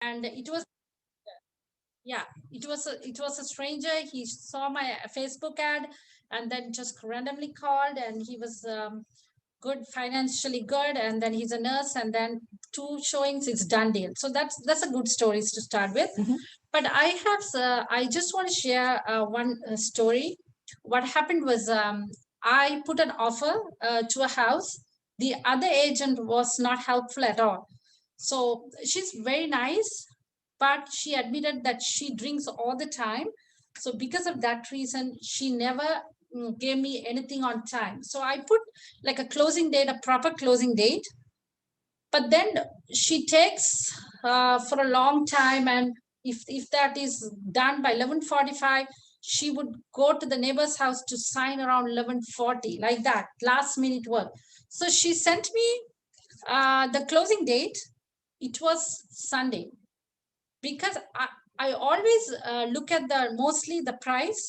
and it was, yeah, it was a stranger. He saw my Facebook ad and then just randomly called, and he was good, financially good, and then he's a nurse, and then 2 showings, it's done deal. So that's a good stories to start with. But I just want to share one story. What happened was, I put an offer to a house. The other agent was not helpful at all. So she's very nice, but she admitted that she drinks all the time. So because of that reason, she never gave me anything on time. So I put like a closing date, a proper closing date. But then she takes for a long time, and if that is done by 11:45, she would go to the neighbor's house to sign around 11:40, like that, last minute work. So she sent me the closing date. It was Sunday, because I always look at the mostly the price,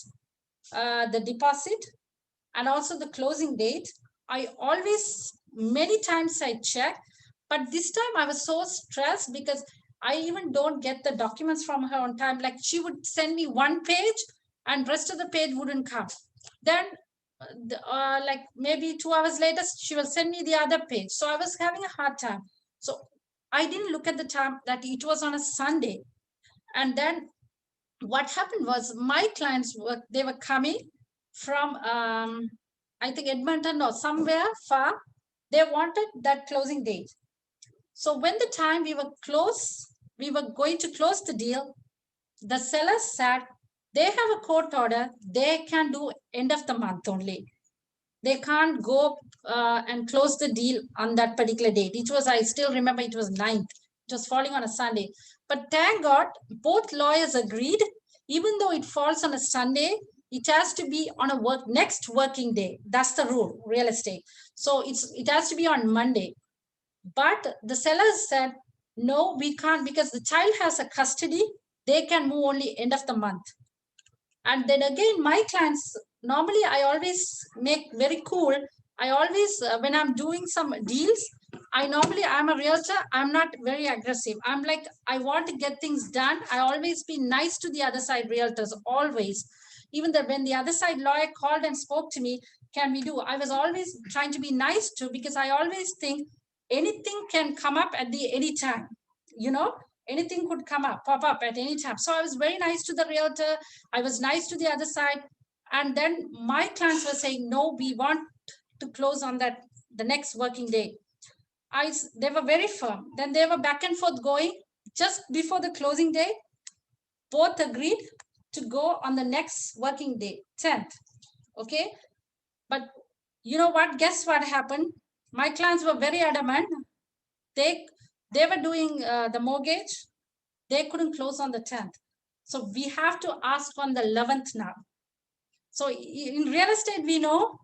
the deposit, and also the closing date. I always, many times I check, but this time I was so stressed because I even don't get the documents from her on time. Like, she would send me one page and rest of the page wouldn't come. Then like maybe 2 hours later, she will send me the other page. So I was having a hard time. So I didn't look at the time that it was on a Sunday. And then what happened was, my clients they were coming from I think Edmonton or somewhere far. They wanted that closing date. So when the time we were going to close the deal, the seller said they have a court order. They can do end of the month only. They can't go and close the deal on that particular date. It was, I still remember, it was 9th. It was falling on a Sunday. But thank God, both lawyers agreed. Even though it falls on a Sunday, it has to be on a next working day. That's the rule, real estate. So it has to be on Monday. But the sellers said, no, we can't, because the child has a custody. They can move only end of the month. And then again, my clients, normally I always make very cool. I always, when I'm doing some deals, I'm a realtor. I'm not very aggressive. I'm like, I want to get things done. I always be nice to the other side realtors, always. Even when the other side lawyer called and spoke to me, can we do? I was always trying to be nice to, because I always think anything can come up at the any time, you know, anything could pop up at any time. So I was very nice to the realtor. I was nice to the other side. And then my clients were saying, no, we want to close on that the next working day. They were very firm. Then they were back and forth going. Just before the closing day, both agreed to go on the next working day, 10th. Okay. But you know what? Guess what happened? My clients were very adamant. They were doing the mortgage. They couldn't close on the 10th. So we have to ask on the 11th now. So in real estate, we know,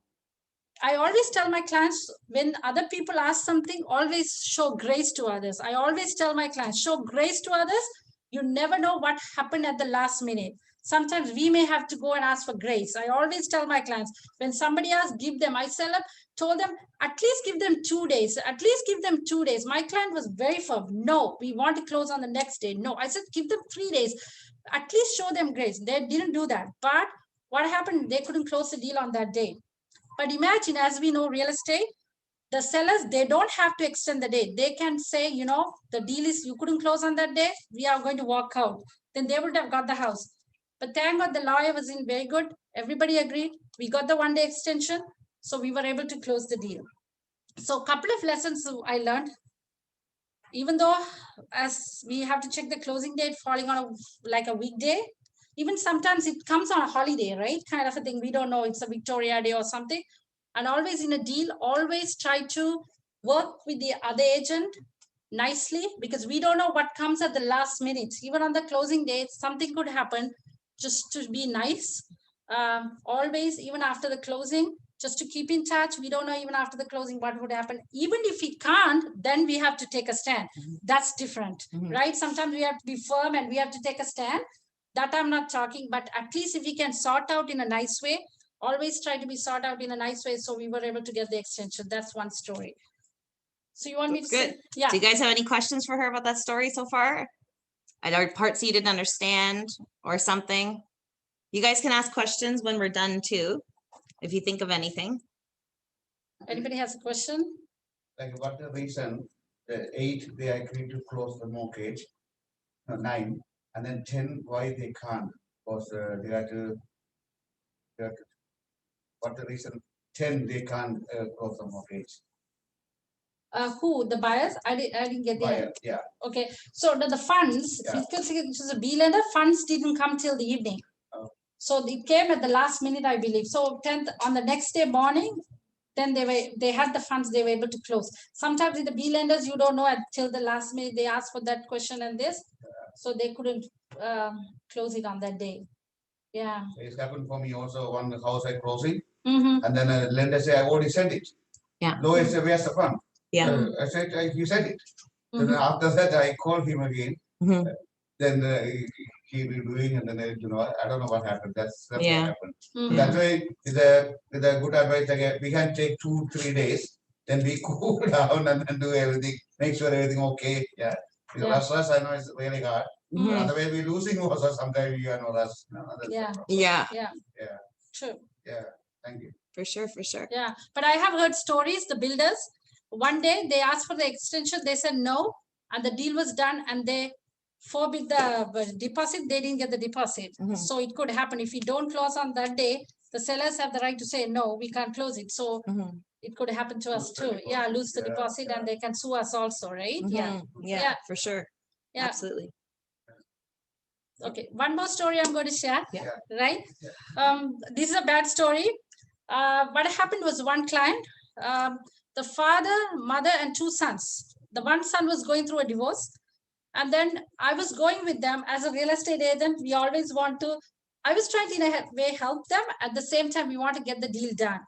I always tell my clients, when other people ask something, always show grace to others. I always tell my clients, show grace to others. You never know what happened at the last minute. Sometimes we may have to go and ask for grace. I always tell my clients, when somebody asks, give them. I told them, at least give them 2 days. At least give them 2 days. My client was very firm. No, we want to close on the next day. No, I said, give them 3 days. At least show them grace. They didn't do that. But what happened? They couldn't close the deal on that day. But imagine, as we know, real estate, the sellers, they don't have to extend the date. They can say, you know, the deal is, you couldn't close on that day, we are going to walk out. Then they would have got the house. But thank God the lawyer was in very good. Everybody agreed. We got the 1 day extension. So we were able to close the deal. So a couple of lessons I learned. Even though, as we have to check the closing date falling on like a weekday, even sometimes it comes on a holiday, right? Kind of a thing. We don't know, it's a Victoria Day or something. And always in a deal, always try to work with the other agent nicely, because we don't know what comes at the last minute. Even on the closing date, something could happen. Just to be nice. Always, even after the closing, just to keep in touch. We don't know even after the closing what would happen. Even if we can't, then we have to take a stand. That's different, right? Sometimes we have to be firm and we have to take a stand. That I'm not talking, but at least if we can sort out in a nice way, always try to be sort out in a nice way. So we were able to get the extension. That's one story. So you want me to say? Yeah. Do you guys have any questions for her about that story so far? and are parts you didn't understand or something. You guys can ask questions when we're done too, if you think of anything. Anybody has a question? Like what the reason, the 8 they agreed to close the mortgage, no, 9, and then 10 why they can't? Because they had to, what the reason 10 they can't close the mortgage? Who? The buyers? I didn't get the Buyer, yeah. Okay. So the funds, Yeah. because it was a B lender, funds didn't come till the evening. Oh. So it came at the last minute, I believe. So 10th on the next day morning, then they had the funds, they were able to close. Sometimes with the B lenders, you don't know until the last minute they ask for that question and this. So they couldn't close it on that day. Yeah. It's happened for me also. One house I closing, Mm-hmm. and then a lender say I already sent it. Yeah. Lawyer said where's the fund? Yeah. I said you sent it. Mhm. Then after that I called him again. Mhm. Then he will doing, and then I don't know what happened. That's Yeah. what happened. Mhm. That's why with a good advice, again, we can take 2-3 days. Then we cool down and then do everything. Make sure everything okay. Yeah. Because rush, I know it's really hard. Mhm. Otherwise, we losing also sometimes you know rush. Yeah. Yeah. Yeah. Yeah. True. Yeah. Thank you. For sure. For sure. Yeah, but I have heard stories, the builders, one day they asked for the extension, they said no, and the deal was done and they forbid the deposit, they didn't get the deposit. Mhm. So it could happen if you don't close on that day, the sellers have the right to say, no, we can't close it. So Mhm. it could happen to us Lose the too. deposit. Yeah, lose the Yeah, deposit and they can sue us also, right? Yeah. Mhm. Yeah. Yeah. For sure. Yeah. Absolutely. Okay, one more story I'm going to share. Yeah. Right. This is a bad story. What happened was one client, the father, mother, and 2 sons. The one son was going through a divorce, and then I was going with them as a real estate agent. We always want to. I was trying to in a way help them. At the same time, we want to get the deal done.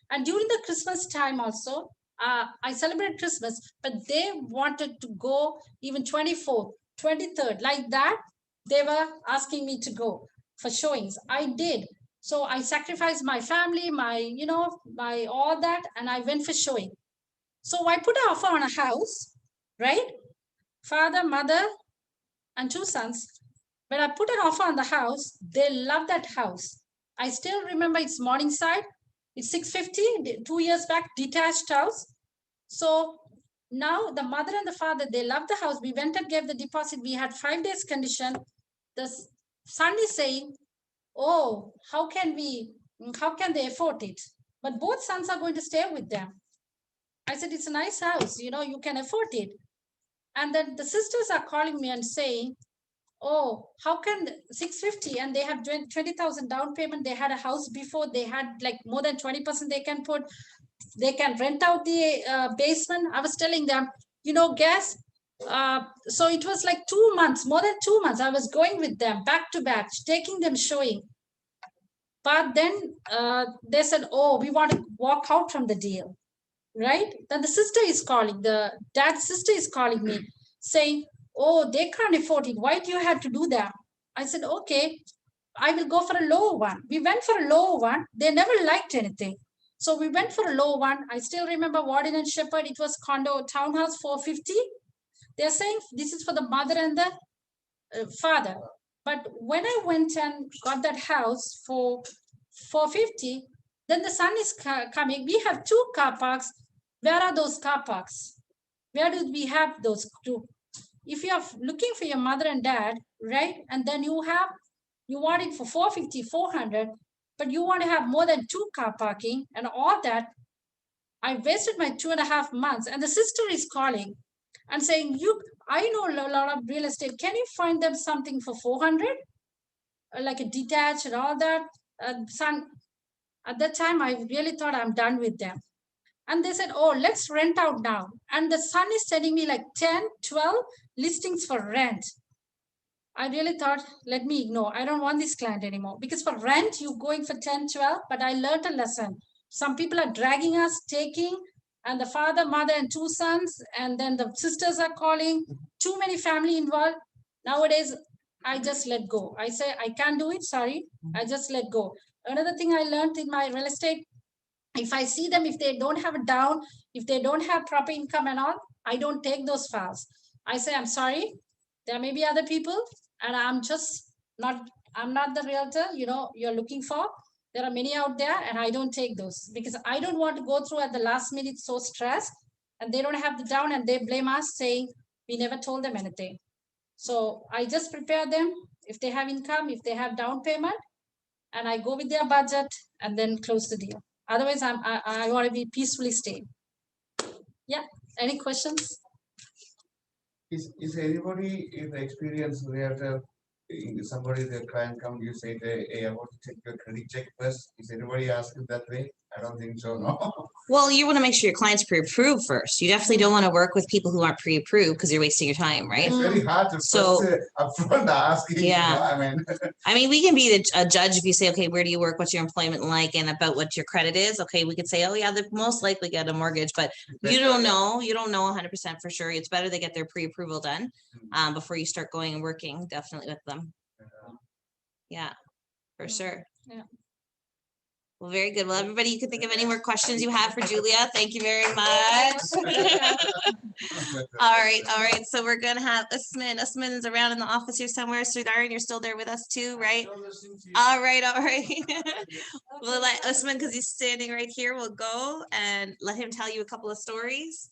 And during the Christmas time also, I celebrate Christmas, but they wanted to go even 24th, 23rd, like that. They were asking me to go for showings. I did. So I sacrificed my family, my all that, and I went for showing. So I put an offer on a house, right? Father, mother, and 2 sons. When I put an offer on the house, they love that house. I still remember it's Morningside. It's 650, 2 years back, detached house. So now the mother and the father, they love the house. We went and gave the deposit. We had 5 days condition. The son is saying, oh, how can they afford it? But both sons are going to stay with them. I said, it's a nice house, you can afford it. And then the sisters are calling me and saying, oh, how can 650 and they have 20,000 down payment? They had a house before, they had like more than 20% they can rent out the basement. I was telling them, guess. So it was like 2 months, more than 2 months. I was going with them back to back, taking them showing. But then they said, oh, we want to walk out from the deal, right? Then the sister is calling, the dad's sister is calling me saying, oh, they can't afford it. Why do you have to do that? I said, okay, I will go for a lower one. We went for a lower one. They never liked anything. So we went for a low one. I still remember Warden and Shepherd. It was condo townhouse 450. They're saying this is for the mother and the father. But when I went and got that house for 450, then the son is coming. We have 2 car parks. Where are those car parks? Where do we have those 2? If you are looking for your mother and dad, right? And then you want it for 450, 400, but you want to have more than 2 car parking and all that. I wasted my 2.5 months. And the sister is calling and saying, I know a lot of real estate. Can you find them something for 400? Like a detached and all that. Son, at that time, I really thought I'm done with them. And they said, oh, let's rent out now. And the son is sending me like 10, 12 listings for rent. I really thought, let me ignore. I don't want this client anymore. Because for rent, you're going for 10, 12. But I learned a lesson. Some people are dragging us, taking, and the father, mother, and 2 sons. And then the sisters are calling. Too many family involved. Nowadays, I just let go. I say, I can't do it. Sorry. I just let go. Another thing I learned in my real estate, if I see them, if they don't have a down, if they don't have proper income and all, I don't take those files. I say, I'm sorry. There may be other people, and I'm not the realtor, you're looking for. There are many out there, and I don't take those because I don't want to go through at the last minute so stressed, and they don't have the down and they blame us saying we never told them anything. So I just prepare them if they have income, if they have down payment, and I go with their budget and then close the deal. Otherwise, I want to be peacefully staying. Yeah. Any questions? Is anybody in the experience realtor, somebody, the client come, you say, hey, I want to take your credit check first. Is anybody asking that way? I don't think so, no. Well, you want to make sure your client's pre-approved first. You definitely don't want to work with people who aren't pre-approved because you're wasting your time, right? It's very hard to So- first upfront asking, Yeah. I mean. We can be a judge if you say, okay, where do you work? What's your employment like? And about what your credit is. Okay, we could say, oh yeah, they're most likely get a mortgage, but you don't know. You don't know 100% for sure. It's better they get their pre-approval done before you start going and working definitely with them. Yeah, for sure. Yeah. Well, very good. Well, everybody, you can think of any more questions you have for Julia. Thank you very much. All right. So we're gonna have Usman. Usman is around in the office here somewhere. Sridharan, you're still there with us too, right? All right. We'll let Usman, because he's standing right here, we'll go and let him tell you a couple of stories.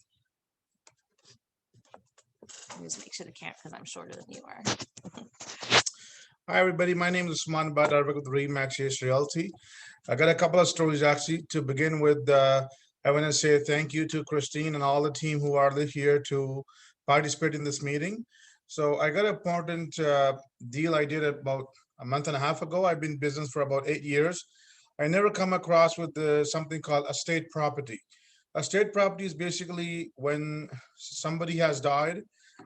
Let me just make sure the camera, because I'm shorter than you are. Hi, everybody. My name is Usman Bhatt. I work with Remax Chase Realty. I got a couple of stories actually. To begin with, I want to say thank you to Christine and all the team who are here to participate in this meeting. So I got an important deal I did about a month and a half ago. I've been in business for about 8 years. I never come across with something called estate property. Estate property is basically when somebody has died,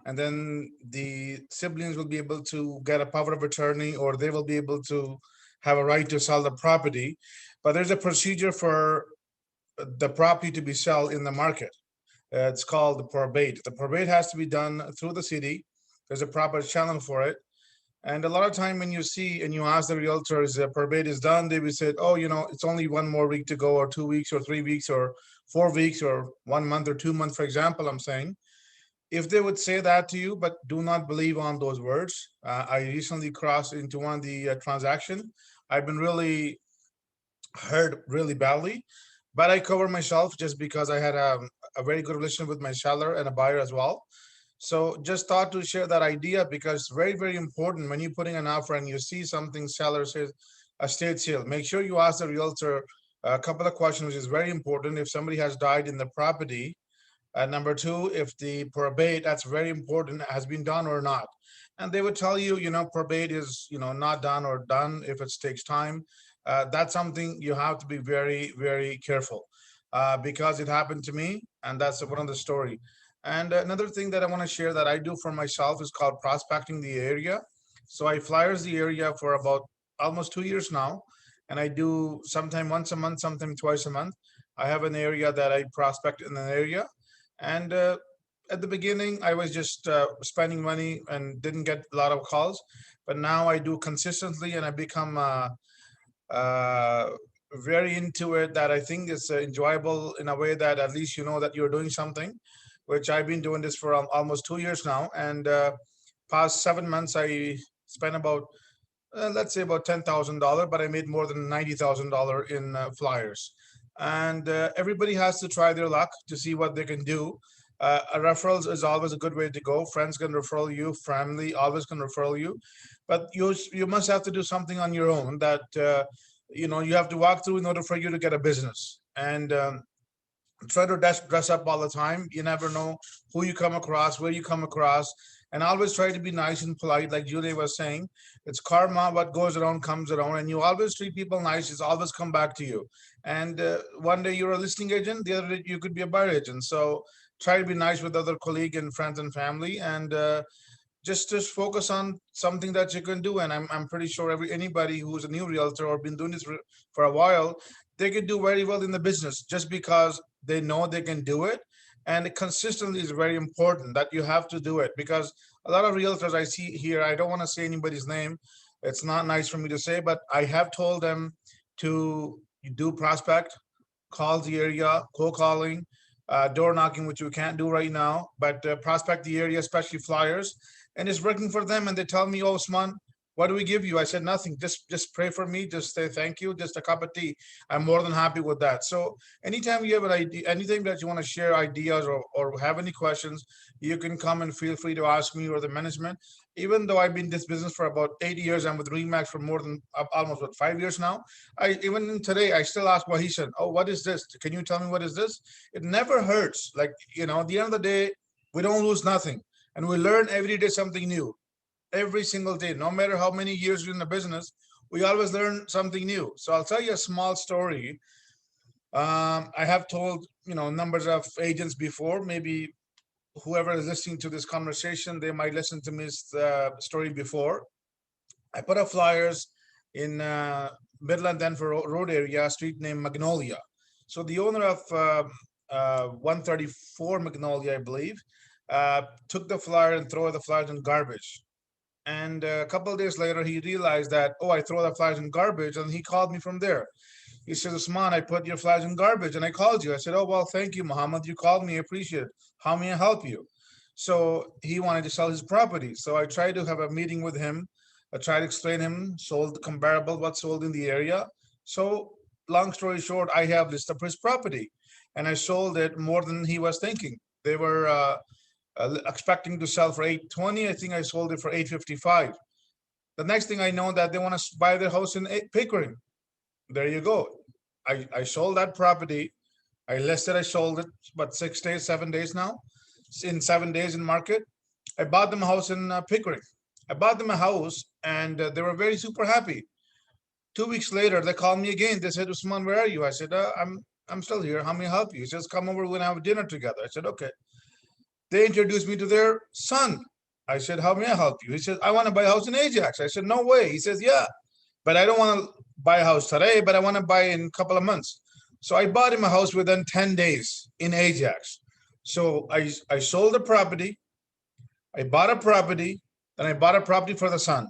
and then the siblings will be able to get a power of attorney, or they will be able to have a right to sell the property. But there's a procedure for the property to be sold in the market. It's called the probate. The probate has to be done through the city. There's a proper channel for it. And a lot of time when you see and you ask the realtors, the probate is done, they will say, oh, it's only 1 more week to go, or 2 weeks, or 3 weeks, or 4 weeks, or 1 month, or 2 months, for example, I'm saying. If they would say that to you, but do not believe on those words. I recently crossed into one of the transaction. I've been really hurt really badly, but I cover myself just because I had a very good relationship with my seller and a buyer as well. So just thought to share that idea, because it's very, very important when you're putting an offer and you see something seller says estate sale, make sure you ask the realtor a couple of questions, which is very important. If somebody has died in the property, number 2, if the probate, that's very important, has been done or not. And they would tell you, probate is, not done or done if it takes time. That's something you have to be very, very careful because it happened to me, and that's one of the story. And another thing that I want to share that I do for myself is called prospecting the area. So I flyers the area for about almost 2 years now, and I do sometime once a month, sometime twice a month. I have an area that I prospect in an area. And at the beginning, I was just spending money and didn't get a lot of calls. But now I do consistently, and I become very into it, that I think it's enjoyable in a way that at least you know that you're doing something, which I've been doing this for almost 2 years now. And past 7 months, I spent about, let's say about $10,000, but I made more than $90,000 in flyers. And everybody has to try their luck to see what they can do. A referrals is always a good way to go. Friends can refer you, family always can refer you, but you must have to do something on your own that you have to walk through in order for you to get a business. And try to dress up all the time. You never know who you come across, where you come across, and always try to be nice and polite. Like Julia was saying, it's karma. What goes around comes around, and you always treat people nice. It's always come back to you. And one day you're a listing agent, the other day you could be a buyer agent. So try to be nice with other colleagues and friends and family, and just focus on something that you can do. And I'm pretty sure anybody who's a new realtor or been doing this for a while, they can do very well in the business just because they know they can do it. And consistently is very important, that you have to do it, because a lot of realtors I see here, I don't want to say anybody's name. It's not nice for me to say, but I have told them to do prospect, call the area, cold calling, door knocking, which you can't do right now, but prospect the area, especially flyers. and it's working for them. And they tell me, oh, Usman, what do we give you? I said, nothing. Just pray for me. Just say thank you. Just a cup of tea. I'm more than happy with that. So anytime you have an idea, anything that you want to share ideas or have any questions, you can come and feel free to ask me or the management. Even though I've been in this business for about 8 years, I'm with Remax for more than almost 5 years now. Even today, I still ask Wahishan, oh, what is this? Can you tell me what is this? It never hurts. Like, at the end of the day, we don't lose nothing. And we learn every day something new. Every single day, no matter how many years you're in the business, we always learn something new. So I'll tell you a small story. I have told, numbers of agents before. Maybe whoever is listening to this conversation, they might listen to me story before. I put up flyers in Midland Denver Road area, a street named Magnolia. So the owner of 134 Magnolia, I believe, took the flyer and threw the flyers in garbage. And a couple of days later, he realized that, oh, I throw the flyers in garbage. And he called me from there. He says, Usman, I put your flyers in garbage and I called you. I said, oh, well, thank you, Muhammad. You called me. I appreciate it. How may I help you? So he wanted to sell his property. So I tried to have a meeting with him. I tried to explain him, sold comparable what's sold in the area. So long story short, I have list of his property and I sold it more than he was thinking. They were expecting to sell for 820. I think I sold it for 855. The next thing I know that they want to buy their house in Pickering. There you go. I sold that property. I listed, I sold it, but 6 days, 7 days now. In 7 days in market, I bought them a house in Pickering. I bought them a house and they were very super happy. 2 weeks later, they called me again. They said, Usman, where are you? I said, I'm still here. How may I help you? He says, come over, we're gonna have dinner together. I said, okay. They introduced me to their son. I said, how may I help you? He said, I want to buy a house in Ajax. I said, no way. He says, yeah, but I don't want to buy a house today, but I want to buy in a couple of months. So I bought him a house within 10 days in Ajax. So I sold the property. I bought a property. Then I bought a property for the son.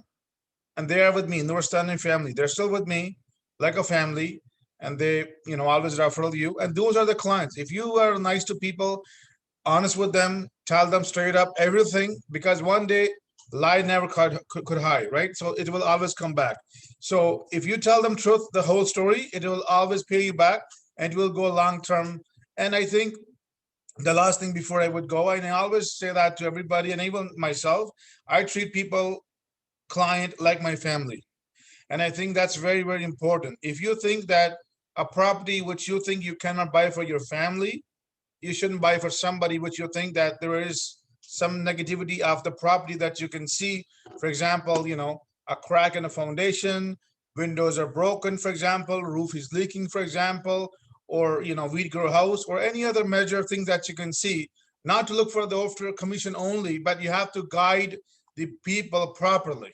And they are with me, Noor Standing family. They're still with me like a family. And they, always refer you. And those are the clients. If you are nice to people, honest with them, tell them straight up everything, because one day lie never could hide, right? So it will always come back. So if you tell them truth, the whole story, it will always pay you back and it will go long term. And I think the last thing before I would go, and I always say that to everybody and even myself, I treat people, client, like my family. And I think that's very, very important. If you think that a property which you think you cannot buy for your family, you shouldn't buy for somebody which you think that there is some negativity of the property that you can see. For example, a crack in the foundation, windows are broken, for example, roof is leaking, for example, or weed grow house or any other major thing that you can see. Not to look for the after commission only, but you have to guide the people properly.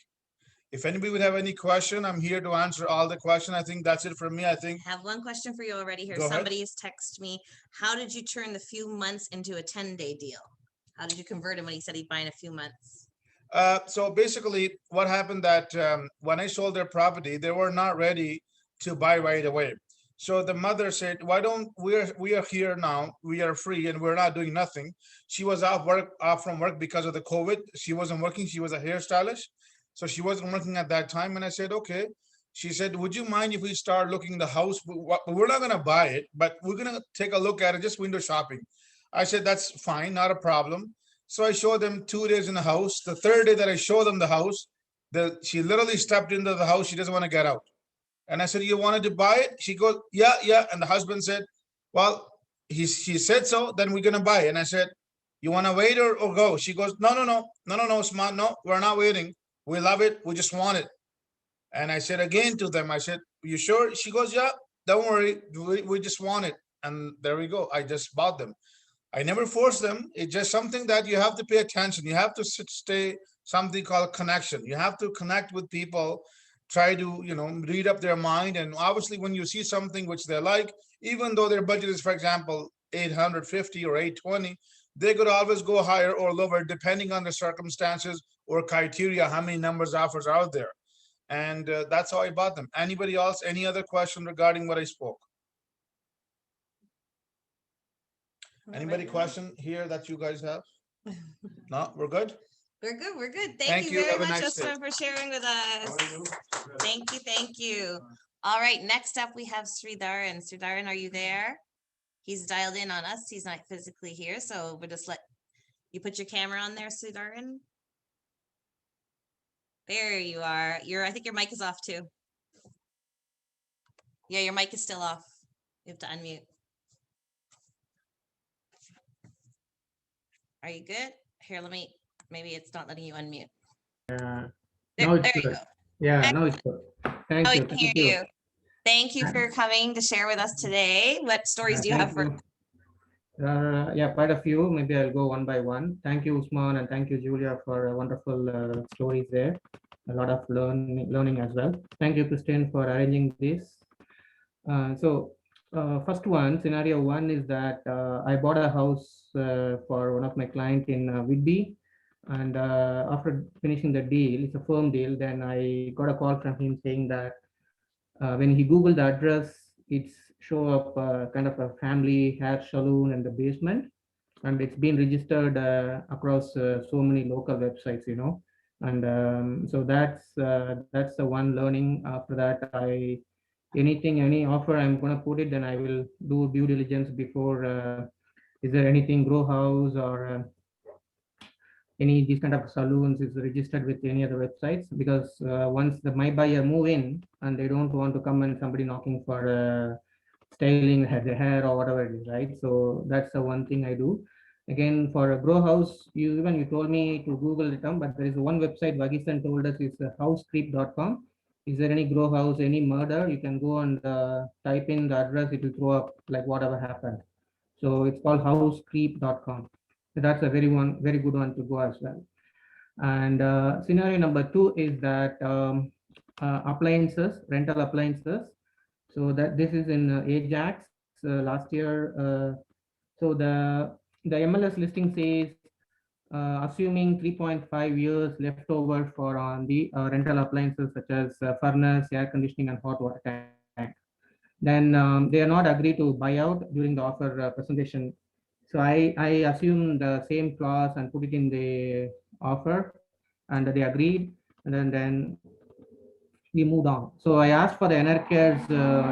If anybody would have any question, I'm here to answer all the questions. I think that's it for me. I think. I have one question for you already here. Go ahead. Somebody has texted me. How did you turn the few months into a 10-day deal? How did you convert him when he said he'd buy in a few months? So basically, what happened that when I sold their property, they were not ready to buy right away. So the mother said, "Why don't we are here now? We are free and we're not doing nothing." She was off from work because of the COVID. She wasn't working. She was a hairstylist. So she wasn't working at that time. And I said, okay. She said, would you mind if we start looking the house? We're not going to buy it, but we're going to take a look at it, just window shopping. I said, that's fine, not a problem. So I showed them 2 days in the house. The third day that I showed them the house, she literally stepped into the house. She doesn't want to get out. And I said, you wanted to buy it? She goes, yeah, yeah. And the husband said, well, she said so, then we're going to buy it. And I said, you want to wait or go? She goes, no, Usman, no, we're not waiting. We love it. We just want it. And I said again to them, I said, you sure? She goes, yeah, don't worry. We just want it. And there we go. I just bought them. I never forced them. It's just something that you have to pay attention. You have to stay something called connection. You have to connect with people, try to, read up their mind. And obviously when you see something which they like, even though their budget is, for example, 850 or 820, they could always go higher or lower depending on the circumstances or criteria, how many numbers offers out there. And that's how I bought them. Anybody else, any other question regarding what I spoke? Anybody question here that you guys have? No, we're good? We're good. We're good. Thank Thank you you. very Have a much, nice day. Usman, for sharing with us. How are you? Good. Thank you. Thank you. All right. Next up, we have Sridharan. Sridharan, are you there? He's dialed in on us. He's not physically here. So we'll just let you put your camera on there, Sridharan. There you are. I think your mic is off too. Yeah, your mic is still off. You have to unmute. Are you good? Here, maybe it's not letting you unmute. Now There it's you good. go. Yeah, now it's good. Thank Now we you. can Thank hear you. you. Thank you for coming to share with us today. What stories do you have Thank for? you. Yeah, quite a few. Maybe I'll go one by one. Thank you, Usman, and thank you, Julia, for wonderful stories there. A lot of learning as well. Thank you, Christine, for arranging this. First one, scenario one is that I bought a house for one of my client in Whitby. And after finishing the deal, it's a firm deal, then I got a call from him saying that when he Googled the address, it's show up kind of a family hair salon in the basement, and it's been registered across so many local websites, And so that's the one learning. After that, any offer I'm going to put it, then I will do due diligence before. Is there anything grow house or any these kind of saloons is registered with any other websites? Because once my buyer move in and they don't want to come and somebody knocking for styling the hair or whatever it is, right? So that's the one thing I do. Again, for a grow house, you told me to Google the term, but there is one website Vagisan told us is housecreep.com. Is there any grow house, any murder? You can go and type in the address, it will throw up like whatever happened. So it's called housecreep.com. So that's a very good one to go as well. And scenario number two is that rental appliances. So that this is in Ajax last year. So the MLS listing says assuming 3.5 years left over for on the rental appliances such as furnace, air conditioning, and hot water tank. Then they are not agreed to buy out during the offer presentation. So I assume the same clause and put it in the offer, and they agreed, and then we moved on. So I asked for the NRCare's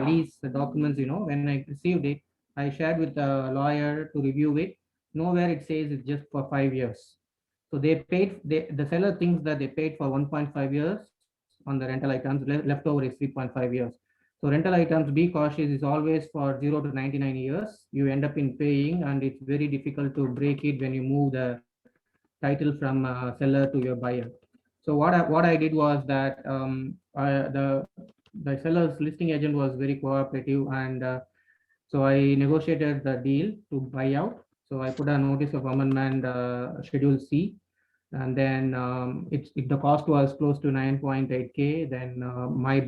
lease documents. When I received it, I shared with the lawyer to review it. Nowhere it says it's just for 5 years. So they paid. The seller thinks that they paid for 1.5 years on the rental items. Leftover is 3.5 years. So rental items, be cautious, is always for 0 to 99 years. You end up in paying, and it's very difficult to break it when you move the title from seller to your buyer. So what I did was that the seller's listing agent was very cooperative, and so I negotiated the deal to buy out. So I put a notice of amendment, Schedule C, and then if the cost was close to 9.8K, then my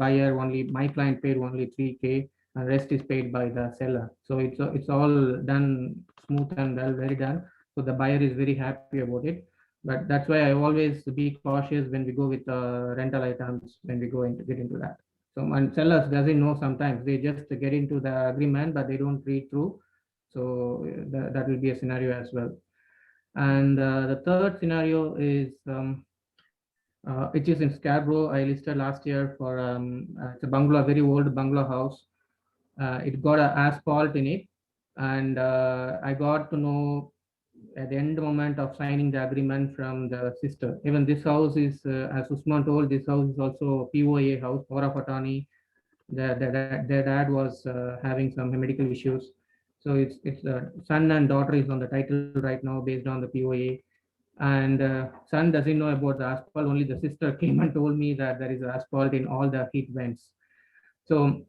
client paid only 3K, and rest is paid by the seller. So it's all done smooth and well, very done. So the buyer is very happy about it. But that's why I always be cautious when we go with rental items, when we get into that. So and sellers doesn't know, sometimes they just get into the agreement, but they don't read through. So that will be a scenario as well. And the third scenario is which is in Scarborough. I listed last year for it's a bungalow, very old bungalow house. It got an asphalt in it, and I got to know at the end moment of signing the agreement from the sister. Even this house is, as Usman told, this house is also POA house, power of attorney. Their dad was having some medical issues. So it's son and daughter is on the title right now based on the POA. And son doesn't know about the asphalt. Only the sister came and told me that there is asphalt in all the heat vents. So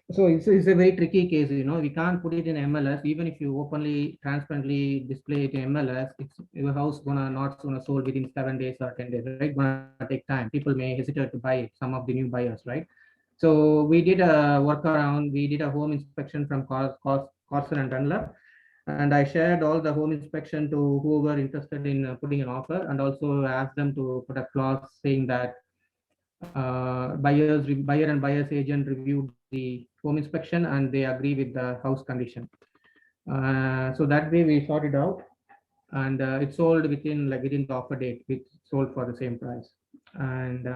it's a very tricky case. We can't put it in MLS. Even if you openly, transparently display it in MLS, it's your house not gonna sold within 7 days or 10 days, right? Gonna take time. People may hesitate to buy it, some of the new buyers, right? So we did a workaround. We did a home inspection from Corson and Dunlap, and I shared all the home inspection to whoever interested in putting an offer, and also asked them to put a clause saying that buyer and buyer's agent reviewed the home inspection and they agree with the house condition. So that way we sorted out. and it sold within the offer date. It sold for the same price, and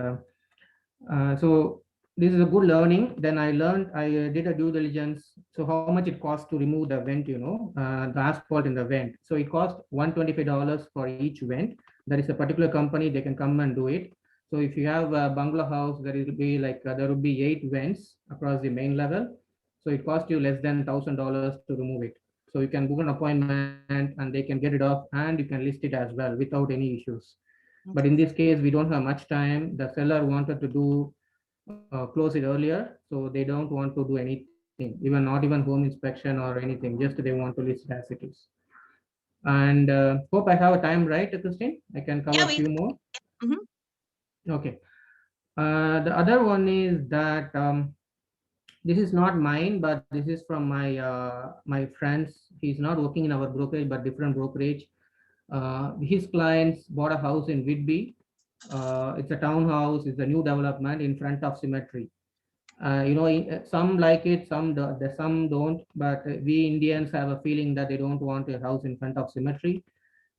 so this is a good learning. Then I learned, I did a due diligence. So how much it costs to remove the vent, the asphalt in the vent. So it cost $125 for each vent. There is a particular company, they can come and do it. So if you have a bungalow house, there will be there will be 8 vents across the main level. So it costs you less than $1,000 to remove it. So you can book an appointment and they can get it off, and you can list it as well without any issues. But in this case, we don't have much time. The seller wanted to do close it earlier, so they don't want to do anything, not even home inspection or anything. Just they want to list it as it is. And hope I have a time, right, Christine? I can cover a few more. Mhm. Okay. The other one is that this is not mine, but this is from my friends. He's not working in our brokerage, but different brokerage. His clients bought a house in Whitby. It's a townhouse. It's a new development in front of cemetery. Some like it, some don't. But we Indians have a feeling that they don't want a house in front of cemetery.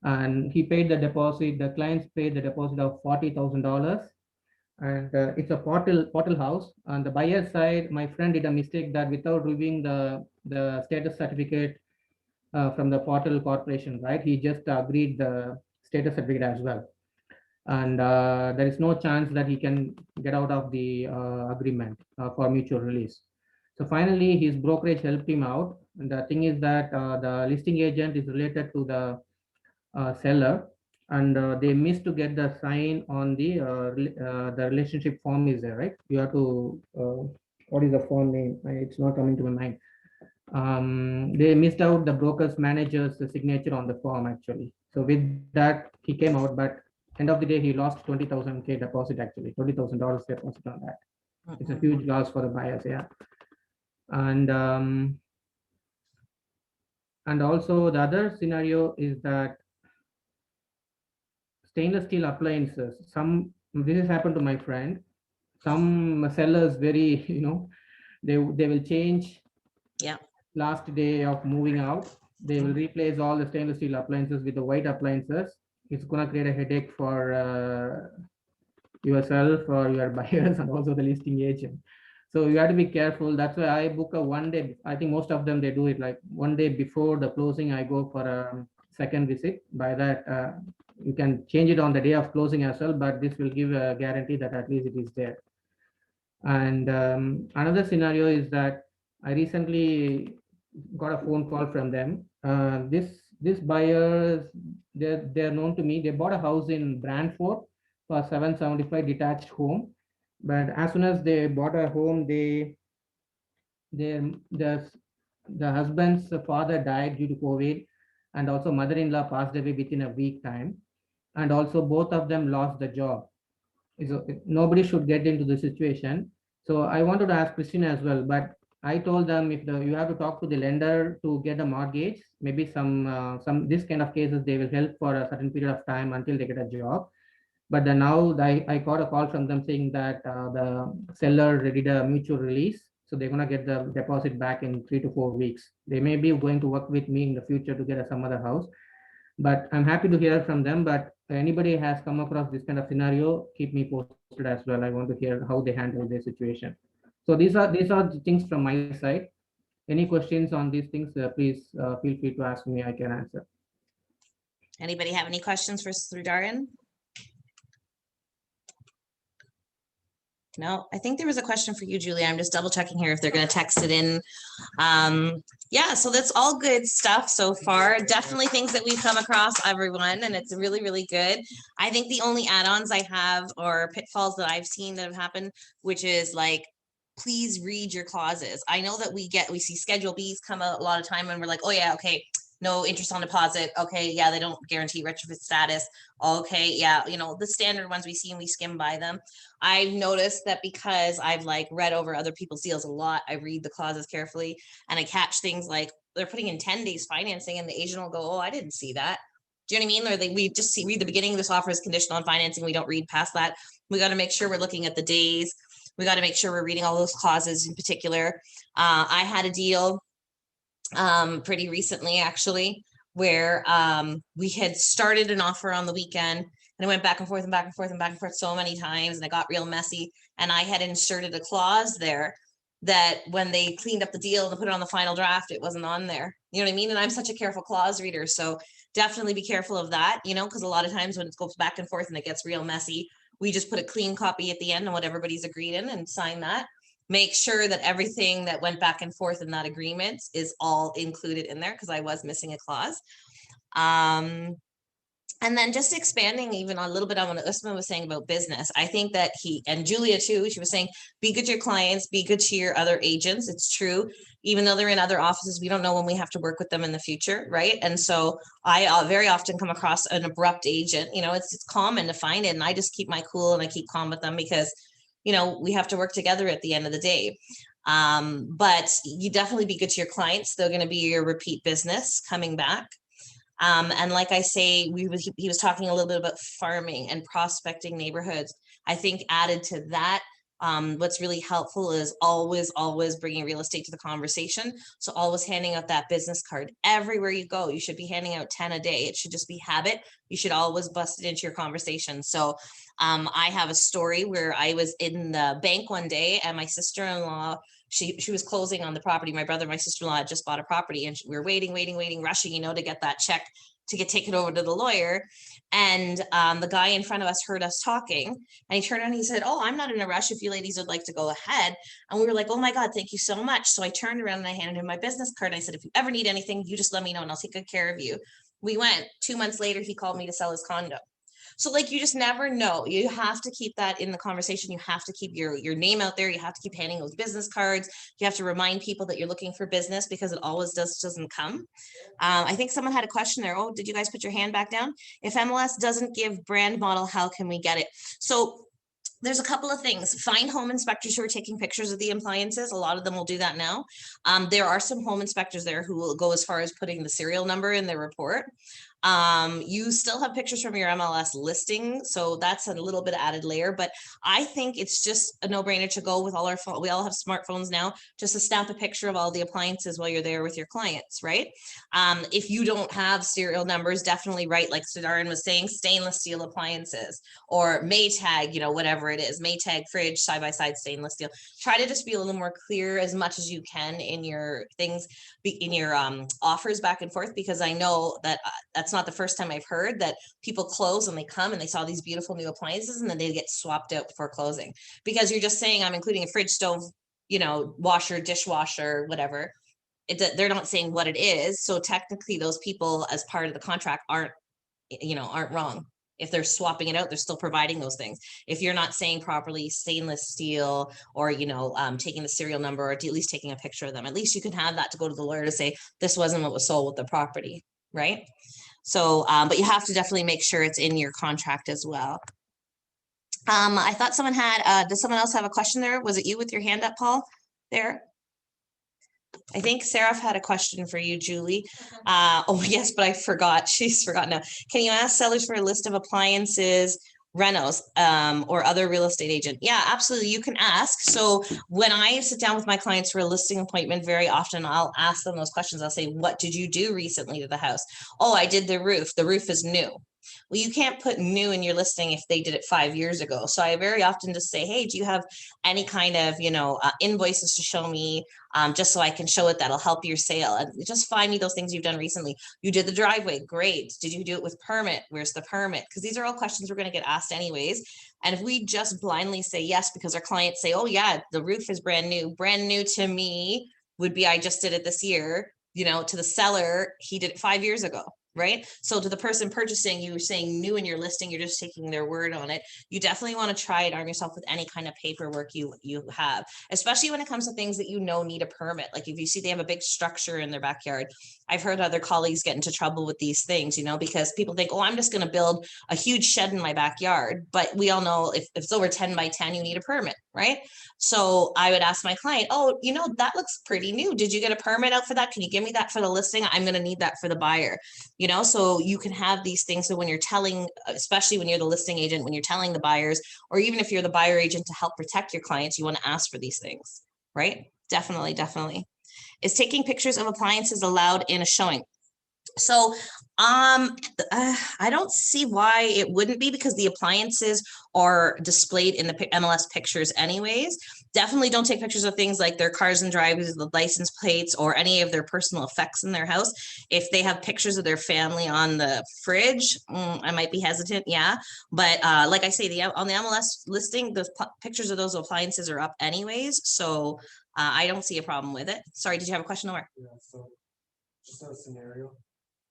And he paid the deposit. The clients paid the deposit of $40,000, and it's a portal house. On the buyer side, my friend did a mistake that without reviewing the status certificate from the portal corporation, right? He just agreed the status certificate as well, and there is no chance that he can get out of the agreement for mutual release. So finally, his brokerage helped him out. And the thing is that the listing agent is related to the seller, and they missed to get the sign on the relationship form is there, right? You have to, what is the form name? It's not coming to my mind. They missed out the broker's manager's signature on the form actually. So with that, he came out, but end of the day, he lost 20,000 K deposit actually, $20,000 deposit on that. It's a huge loss for the buyers, yeah. And also the other scenario is that stainless steel appliances. This has happened to my friend. Some sellers very, they will change. Yeah. Last day of moving out, they will replace all the stainless steel appliances with the white appliances. It's gonna create a headache for yourself or your buyers and also the listing agent. So you have to be careful. That's why I book a 1 day. I think most of them, they do it like 1 day before the closing. I go for a second visit. By that, you can change it on the day of closing as well, but this will give a guarantee that at least it is there. And another scenario is that I recently got a phone call from them. This buyers, they're known to me. They bought a house in Brantford for $775 detached home, but as soon as they bought a home, the husband's father died due to COVID, and also mother-in-law passed away within a week time, and also both of them lost the job. So nobody should get into the situation. So I wanted to ask Christine as well, but I told them you have to talk to the lender to get a mortgage. Maybe some this kind of cases, they will help for a certain period of time until they get a job. But then now I got a call from them saying that the seller did a mutual release, so they're gonna get the deposit back in 3 to 4 weeks. They may be going to work with me in the future to get some other house, but I'm happy to hear from them. But anybody has come across this kind of scenario, keep me posted as well. I want to hear how they handle their situation. So these are the things from my side. Any questions on these things, please feel free to ask me. I can answer. Anybody have any questions for Sridharan? No, I think there was a question for you, Julia. I'm just double checking here if they're going to text it in. Yeah, so that's all good stuff so far. Definitely things that we've come across, everyone, and it's really, really good. I think the only add-ons I have or pitfalls that I've seen that have happened, which is like, please read your clauses. I know that we see Schedule Bs come out a lot of time and we're like, oh yeah, okay, no interest on deposit. Okay, yeah, they don't guarantee retrofit status. Okay, yeah, the standard ones we see and we skim by them. I've noticed that because I've like read over other people's deals a lot, I read the clauses carefully and I catch things like they're putting in 10 days financing and the agent will go, oh, I didn't see that. Do you know what I mean? Or we just read the beginning of this offer is conditional on financing. We don't read past that. We got to make sure we're looking at the days. We got to make sure we're reading all those clauses in particular. I had a deal pretty recently actually where we had started an offer on the weekend, and it went back and forth and back and forth and back and forth so many times, and it got real messy. And I had inserted a clause there that when they cleaned up the deal and put it on the final draft, it wasn't on there. You know what I mean? And I'm such a careful clause reader. So definitely be careful of that, you know, because a lot of times when it goes back and forth and it gets real messy, we just put a clean copy at the end of what everybody's agreed in and sign that. Make sure that everything that went back and forth in that agreement is all included in there, because I was missing a clause. And then just expanding even a little bit on what Usman was saying about business. I think that he, and Julia too, she was saying, be good to your clients, be good to your other agents. It's true. Even though they're in other offices, we don't know when we have to work with them in the future, right? And so I very often come across an abrupt agent. You know, it's common to find it, and I just keep my cool and I keep calm with them, because, you know, we have to work together at the end of the day. But you definitely be good to your clients. They're going to be your repeat business coming back. And like I say, he was talking a little bit about farming and prospecting neighborhoods. I think added to that, what's really helpful is always bringing real estate to the conversation. So always handing out that business card everywhere you go. You should be handing out 10 a day. It should just be habit. You should always bust it into your conversation. So I have a story where I was in the bank one day, and my sister-in-law, she was closing on the property. My brother, my sister-in-law had just bought a property, and we were waiting, rushing, you know, to get that check to get taken over to the lawyer. And the guy in front of us heard us talking, and he turned around and he said, "Oh, I'm not in a rush if you ladies would like to go ahead." And we were like, "Oh my God, thank you so much." So I turned around and I handed him my business card. And I said, "If you ever need anything, you just let me know and I'll take good care of you." We went. 2 months later, he called me to sell his condo. So like, you just never know. You have to keep that in the conversation. You have to keep your name out there. You have to keep handing those business cards. You have to remind people that you're looking for business, because it always doesn't come. I think someone had a question there. Oh, did you guys put your hand back down? If MLS doesn't give brand model, how can we get it? So there's a couple of things. Find home inspectors who are taking pictures of the appliances. A lot of them will do that now. There are some home inspectors there who will go as far as putting the serial number in their report. You still have pictures from your MLS listing, so that's a little bit added layer, but I think it's just a no-brainer to go with all our phone. We all have smartphones now, just to snap a picture of all the appliances while you're there with your clients, right? If you don't have serial numbers, definitely write, like Siddharth was saying, stainless steel appliances, or Maytag, you know, whatever it is, Maytag fridge, side-by-side stainless steel. Try to just be a little more clear as much as you can in your things, in your offers back and forth, because I know that that's not the first time I've heard that people close and they come and they saw these beautiful new appliances and then they get swapped out before closing, because you're just saying, I'm including a fridge, stove, you know, washer, dishwasher, whatever. They're not saying what it is. So technically those people, as part of the contract, aren't wrong. If they're swapping it out, they're still providing those things. If you're not saying properly stainless steel, or, you know, taking the serial number, or at least taking a picture of them, at least you can have that to go to the lawyer to say, this wasn't what was sold with the property, right? So, but you have to definitely make sure it's in your contract as well. I thought someone had, does someone else have a question there? Was it you with your hand up, Paul, there? I think Seraph had a question for you, Julie. Oh yes, but I forgot. She's forgotten now. Can you ask sellers for a list of appliances, renos, or other real estate agent? Yeah, absolutely. You can ask. So when I sit down with my clients for a listing appointment, very often I'll ask them those questions. I'll say, what did you do recently to the house? Oh, I did the roof. The roof is new. Well, you can't put new in your listing if they did it 5 years ago. So I very often just say, hey, do you have any kind of, you know, invoices to show me, just so I can show it? That'll help your sale. And just find me those things you've done recently. You did the driveway. Great. Did you do it with permit? Where's the permit? Because these are all questions we're going to get asked anyways. And if we just blindly say yes, because our clients say, oh yeah, the roof is brand new to me would be, I just did it this year, you know, to the seller, he did it 5 years ago. Right? So to the person purchasing, you were saying new in your listing, you're just taking their word on it. You definitely want to try it on yourself with any kind of paperwork you have, especially when it comes to things that you know need a permit. Like if you see they have a big structure in their backyard. I've heard other colleagues get into trouble with these things, you know, because people think, oh, I'm just going to build a huge shed in my backyard. But we all know if it's over 10 by 10, you need a permit, right? So I would ask my client, oh, you know, that looks pretty new. Did you get a permit out for that? Can you give me that for the listing? I'm going to need that for the buyer. You know, so you can have these things. So when you're telling, especially when you're the listing agent, when you're telling the buyers, or even if you're the buyer agent to help protect your clients, you want to ask for these things, right? Definitely. Is taking pictures of appliances allowed in a showing? So, I don't see why it wouldn't be, because the appliances are displayed in the MLS pictures anyways. Definitely don't take pictures of things like their cars and drivers, the license plates, or any of their personal effects in their house. If they have pictures of their family on the fridge, I might be hesitant, yeah. But like I say, on the MLS listing, the pictures of those appliances are up anyways. So I don't see a problem with it. Sorry, did you have a question, Omar? Yeah, so just a scenario.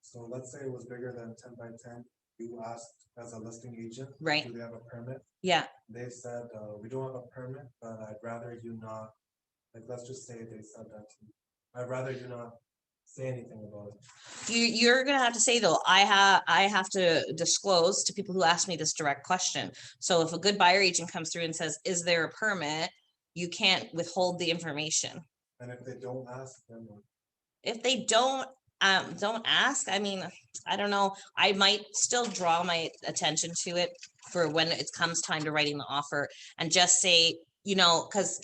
So let's say it was bigger than 10 by 10. You asked as a listing agent, Right. do they have a permit? Yeah. They said, we don't have a permit, but I'd rather you not, like, let's just say they said that to me. I'd rather you not say anything about it. You're gonna have to say though, I have to disclose to people who ask me this direct question. So if a good buyer agent comes through and says, is there a permit? You can't withhold the information. And if they don't ask, then what? If they don't ask, I mean, I don't know, I might still draw my attention to it for when it comes time to writing the offer, and just say, you know, because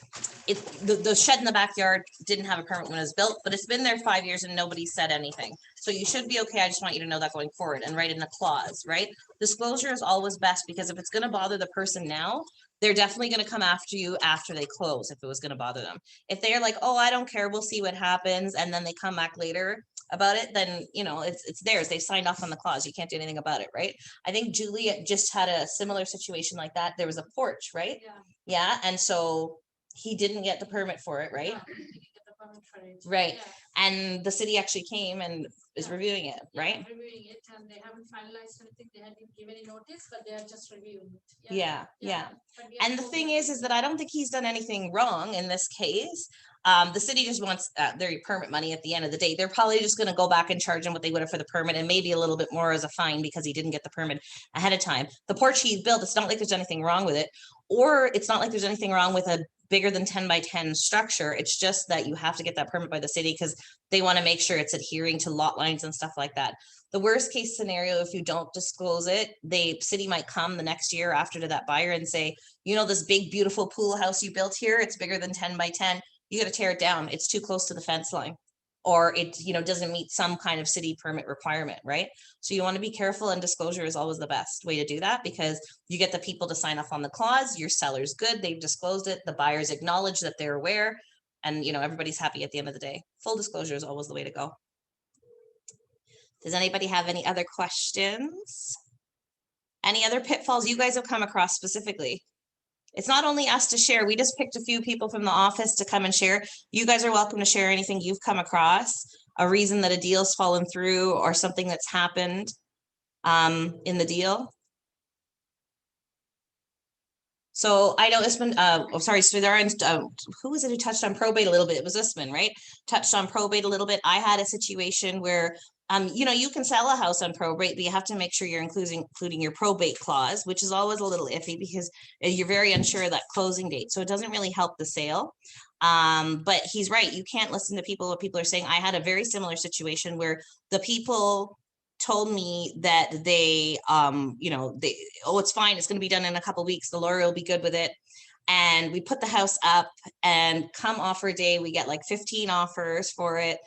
the shed in the backyard didn't have a permit when it was built, but it's been there 5 years and nobody said anything. So you should be okay. I just want you to know that going forward, and write in a clause, right? Disclosure is always best, because if it's going to bother the person now, they're definitely going to come after you after they close, if it was going to bother them. If they're like, oh, I don't care, we'll see what happens, and then they come back later about it, then, you know, it's theirs. They signed off on the clause. You can't do anything about it, right? I think Julie just had a similar situation like that. There was a porch, right? Yeah. Yeah, and so he didn't get the permit for it, right? Yeah, we didn't get the permit for it. Right. Yeah. And the city actually came and is Yeah. reviewing it, Yeah, right? reviewing it, and they haven't finalized anything. They hadn't given any notice, but they are just reviewing it. Yeah. But we are And the hoping thing is that I don't think he's done anything wrong in this case. The city just wants their permit money at the end of the day. They're probably just going to go back and charge him what they would have for the permit, and maybe a little bit more as a fine because he didn't get the permit ahead of time. The porch he's built, it's not like there's anything wrong with it, or it's not like there's anything wrong with a bigger than 10 by 10 structure. It's just that you have to get that permit by the city because they want to make sure it's adhering to lot lines and stuff like that. The worst case scenario, if you don't disclose it, the city might come the next year after to that buyer and say, you know, this big, beautiful pool house you built here, it's bigger than 10 by 10. You got to tear it down. It's too close to the fence line, or it, you know, doesn't meet some kind of city permit requirement, right? So you want to be careful, and disclosure is always the best way to do that, because you get the people to sign off on the clause. Your seller's good. They've disclosed it. The buyers acknowledge that they're aware, and, you know, everybody's happy at the end of the day. Full disclosure is always the way to go. Does anybody have any other questions? Any other pitfalls you guys have come across specifically? It's not only us to share. We just picked a few people from the office to come and share. You guys are welcome to share anything you've come across, a reason that a deal's fallen through or something that's happened in the deal. So I know Isman, who was it who touched on probate a little bit? It was Isman, right? Touched on probate a little bit. I had a situation where, you know, you can sell a house on probate, but you have to make sure you're including your probate clause, which is always a little iffy because you're very unsure of that closing date. So it doesn't really help the sale. But he's right. You can't listen to people, what people are saying. I had a very similar situation where the people told me that they, you know, oh, it's fine. It's going to be done in a couple of weeks. The lawyer will be good with it. And we put the house up, and come offer day, we get like 15 offers for it.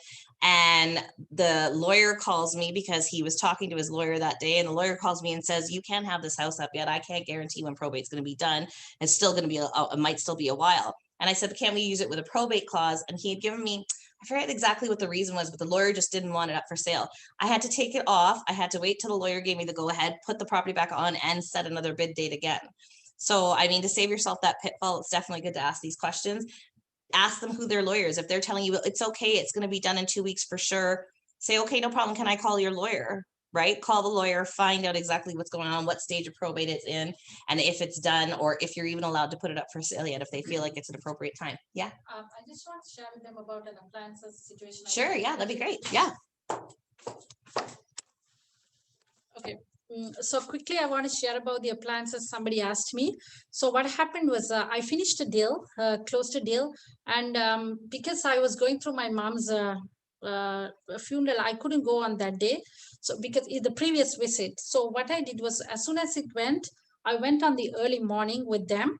And the lawyer calls me because he was talking to his lawyer that day. And the lawyer calls me and says, you can't have this house up yet. I can't guarantee when probate's going to be done. It's still going to be, it might still be a while. And I said, can we use it with a probate clause? And he had given me, I forget exactly what the reason was, but the lawyer just didn't want it up for sale. I had to take it off. I had to wait till the lawyer gave me the go ahead, put the property back on, and set another bid date again. So, I mean, to save yourself that pitfall, it's definitely good to ask these questions. Ask them who their lawyer is. If they're telling you it's okay, it's going to be done in 2 weeks for sure, say, okay, no problem. Can I call your lawyer? Right? Call the lawyer, find out exactly what's going on, what stage of probate it's in, and if it's done, or if you're even allowed to put it up for sale yet, if they feel like it's an appropriate time. Yeah. I just want to share with them about an appliances situation. Sure. Yeah, that'd be great. Yeah. Okay. So quickly, I want to share about the appliances. Somebody asked me. So what happened was I finished a deal, closed a deal. And because I was going through my mom's funeral, I couldn't go on that day. So because the previous visit. So what I did was, as soon as it went, I went on the early morning with them.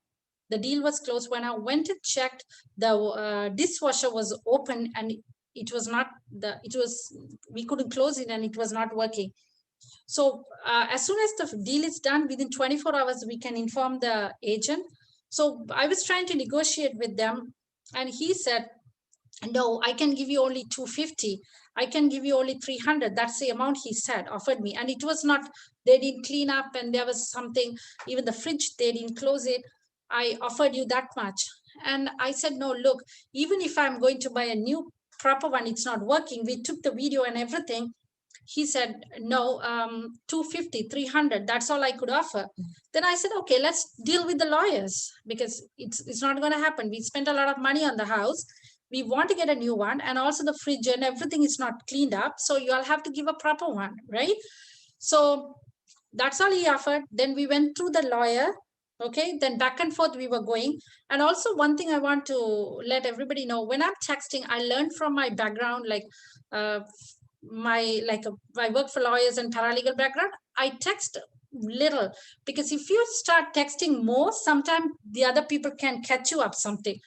The deal was closed. When I went and checked, the dishwasher was open, and it was not we couldn't close it and it was not working. So as soon as the deal is done, within 24 hours, we can inform the agent. So I was trying to negotiate with them, and he said, no, I can give you only 250. I can give you only 300. That's the amount he said, offered me. And it was not, they didn't clean up, and there was something, even the fridge, they didn't close it. I offered you that much. And I said, no, look, even if I'm going to buy a new proper one, it's not working. We took the video and everything. He said, no, 250, 300, that's all I could offer. Then I said, okay, let's deal with the lawyers, because it's not going to happen. We spent a lot of money on the house. We want to get a new one, and also the fridge and everything is not cleaned up. So you all have to give a proper one, right? So that's all he offered. Then we went through the lawyer. Okay, then back and forth we were going. And also one thing I want to let everybody know, when I'm texting, I learned from my background, like I work for lawyers and paralegal background. I text little, because if you start texting more, sometimes the other people can catch you up something,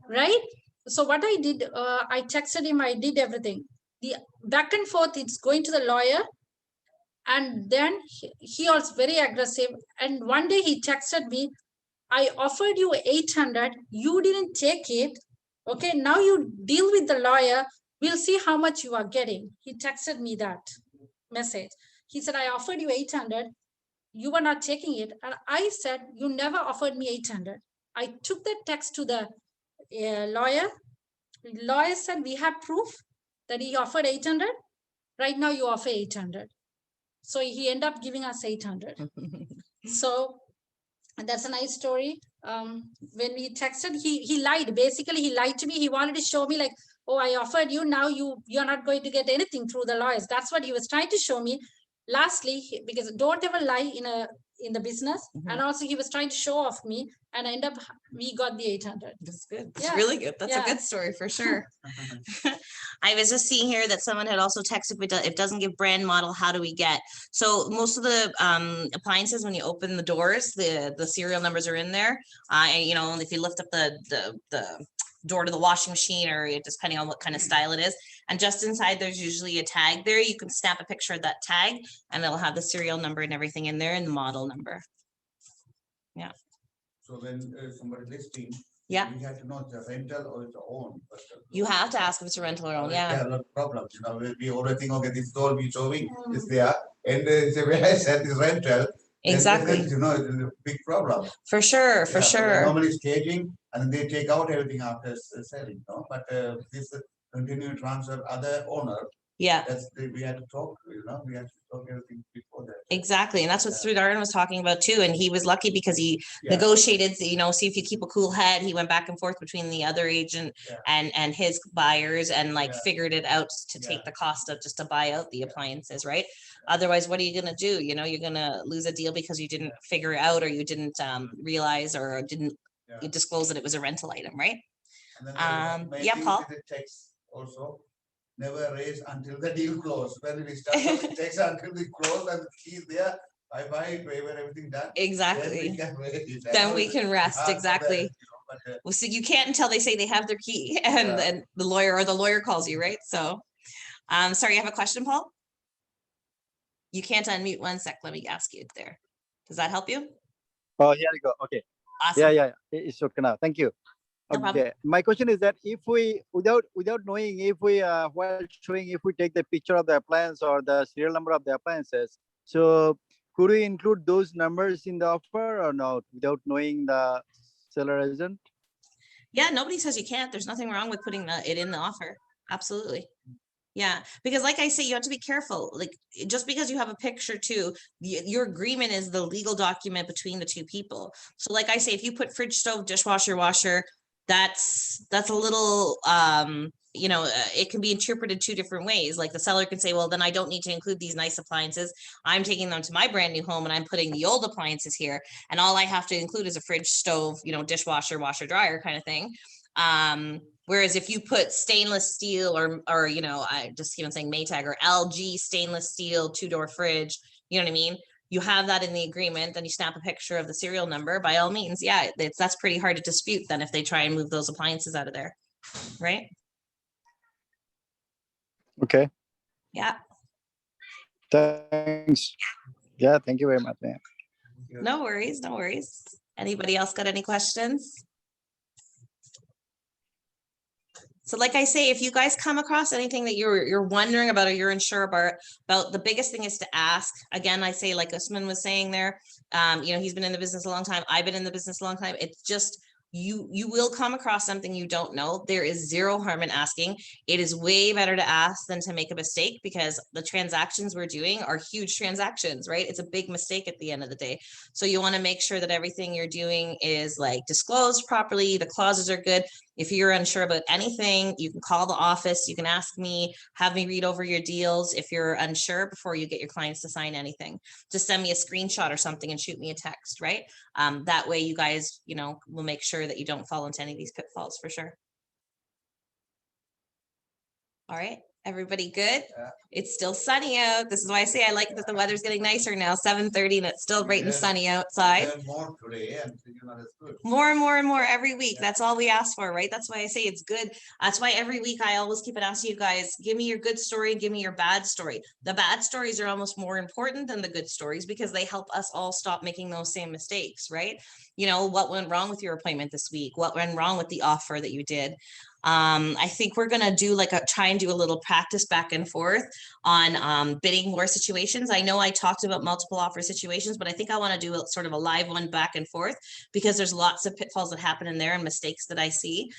right? So what I did, I texted him, I did everything. The back and forth, it's going to the lawyer. And then he was very aggressive. And one day he texted me, I offered you 800, you didn't take it. Okay, now you deal with the lawyer. We'll see how much you are getting. He texted me that message. He said, I offered you 800, you were not taking it. And I said, you never offered me 800. I took that text to the lawyer. Lawyer said, we have proof that he offered 800. Right now you offer 800. So he ended up giving us 800. So that's a nice story. When we texted, he lied. Basically, he lied to me. He wanted to show me like, oh, I offered you, now you're not going to get anything through the lawyers. That's what he was trying to show me. Lastly, because don't ever lie in the business. And also he was trying to show off me, and we got the 800. That's good. That's Yeah. really good. That's a Yeah. good story for sure. I was just seeing here that someone had also texted, but it doesn't give brand model. How do we get? So most of the appliances, when you open the doors, the serial numbers are in there. And you know, if you lift up the door to the washing machine, or depending on what kind of style it is, and just inside there's usually a tag there. You can snap a picture of that tag, and it'll have the serial number and everything in there, and the model number. Yeah. So when somebody listing, Yeah. we have to know the rental or it's own. You have to ask if it's a rental or own. Yeah. There are a lot of problems. You know, we already think, okay, this door we showing is there, and the way I said is rental. Exactly. Then, you know, it's a big problem. For sure. For Yeah, so sure. normally staging, and they take out everything after selling, no? But this continue transfer other owner. Yeah. We had to talk, you know, we had to talk everything before that. Exactly. And that's what Sridharan was talking about too. And he was lucky because he Yeah. negotiated, you know, see if you keep a cool head. He went back and forth between the other agent and his buyers, and like figured it out to take the cost of just to buy out the appliances, right? Otherwise, what are you going to do? You know, you're going to lose a deal because you didn't figure it out, or you didn't realize, or didn't disclose that it was a rental item, right? And then yeah, Paul. The text also never raise until the deal closed. When we start with text until we close and keys there, bye, waiver, everything done. Exactly. Then we can rest. Exactly. You know, but, well, so you can't until they say they have their key, and the lawyer calls you, right? So, sorry, you have a question, Paul? You can't unmute. One sec. Let me ask you there. Does that help you? Oh, here we go. Okay. Awesome. Yeah. It's okay now. Thank you. No problem. My question is that if we, without knowing, if we, while showing, if we take the picture of the appliance or the serial number of the appliances, so could we include those numbers in the offer or not, without knowing the seller agent? Yeah, nobody says you can't. There's nothing wrong with putting it in the offer. Absolutely. Yeah, because like I say, you have to be careful. Like, just because you have a picture too, your agreement is the legal document between the two people. So like I say, if you put fridge, stove, dishwasher, washer, that's a little, you know, it can be interpreted two different ways. Like the seller can say, well, then I don't need to include these nice appliances. I'm taking them to my brand new home and I'm putting the old appliances here. And all I have to include is a fridge, stove, you know, dishwasher, washer, dryer kind of thing. Whereas if you put stainless steel or, you know, I just keep on saying Maytag or LG stainless steel 2-door fridge, you know what I mean? You have that in the agreement, then you snap a picture of the serial number, by all means. Yeah, that's pretty hard to dispute then if they try and move those appliances out of there, right? Okay. Yeah, Thanks. Yeah, thank you very much, man. no worries, no worries. Anybody else got any questions? So like I say, if you guys come across anything that you're wondering about or you're unsure about, the biggest thing is to ask. Again, I say, like Usman was saying there, he's been in the business a long time. I've been in the business a long time. It's just, you will come across something you don't know. There is zero harm in asking. It is way better to ask than to make a mistake, because the transactions we're doing are huge transactions, right? It's a big mistake at the end of the day. So you want to make sure that everything you're doing is like disclosed properly. The clauses are good. If you're unsure about anything, you can call the office, you can ask me, have me read over your deals. If you're unsure before you get your clients to sign anything, just send me a screenshot or something and shoot me a text, right? That way you guys, will make sure that you don't fall into any of these pitfalls for sure. All right, everybody good? Yeah. It's still sunny out. This is why I say I like that the weather's getting nicer now, 7:30, and it's still bright and sunny outside. More today, and that's good. More and more and more every week. That's all we ask for, right? That's why I say it's good. That's why every week I always keep it asking you guys, give me your good story, give me your bad story. The bad stories are almost more important than the good stories, because they help us all stop making those same mistakes, right? What went wrong with your appointment this week? What went wrong with the offer that you did? I think we're gonna do try and do a little practice back and forth on bidding war situations. I know I talked about multiple offer situations, but I think I want to do sort of a live one back and forth, because there's lots of pitfalls that happen in there and mistakes that I see.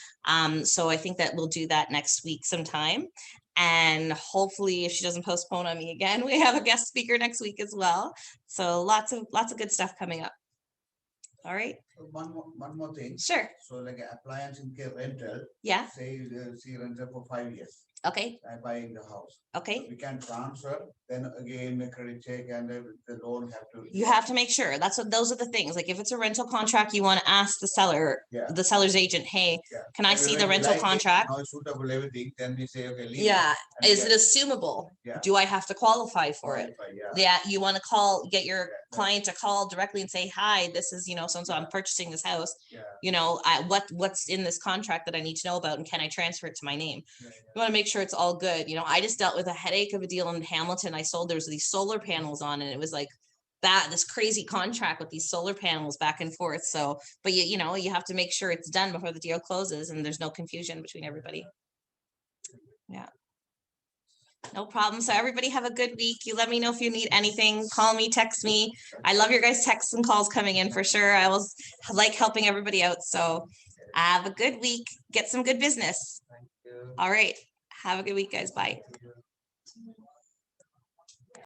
So I think that we'll do that next week sometime. And hopefully, if she doesn't postpone on me again, we have a guest speaker next week as well. So lots of good stuff coming up. All right. So one more thing. Sure. So like appliance in care rental, Yeah. say she rented for 5 years. Okay. I buying the house. Okay. We can transfer, then again, the credit check and the loan have to. You have to make sure. Those are the things. Like if it's a rental contract, you want to ask the seller, Yeah. the seller's agent, hey, Yeah. can I And see when the we rental like it, contract? now it's suitable everything, then we say, okay, leave it. Yeah. And Is get- it assumable? Yeah. Do I have to qualify for it? qualify, Yeah. Yeah, you want to get your Yeah. client to call directly and say, hi, this is, so-and-so, I'm purchasing this house. Yeah. What's in this contract that I need to know about, and can I transfer it to my name? Yeah. You want to make sure it's all good. I just dealt with a headache of a deal in Hamilton. there was these solar panels on, and it was like this crazy contract with these solar panels back and forth. So, but you have to make sure it's done before the deal closes and there's no confusion between everybody. Yeah. No problem. So everybody have a good week. You let me know if you need anything. Call me, text me. I love your guys' texts and calls coming in for sure. I always like helping everybody out. So have a good week. Get some good business. Thank you. All right. Have a good week, guys. Bye. Thank you.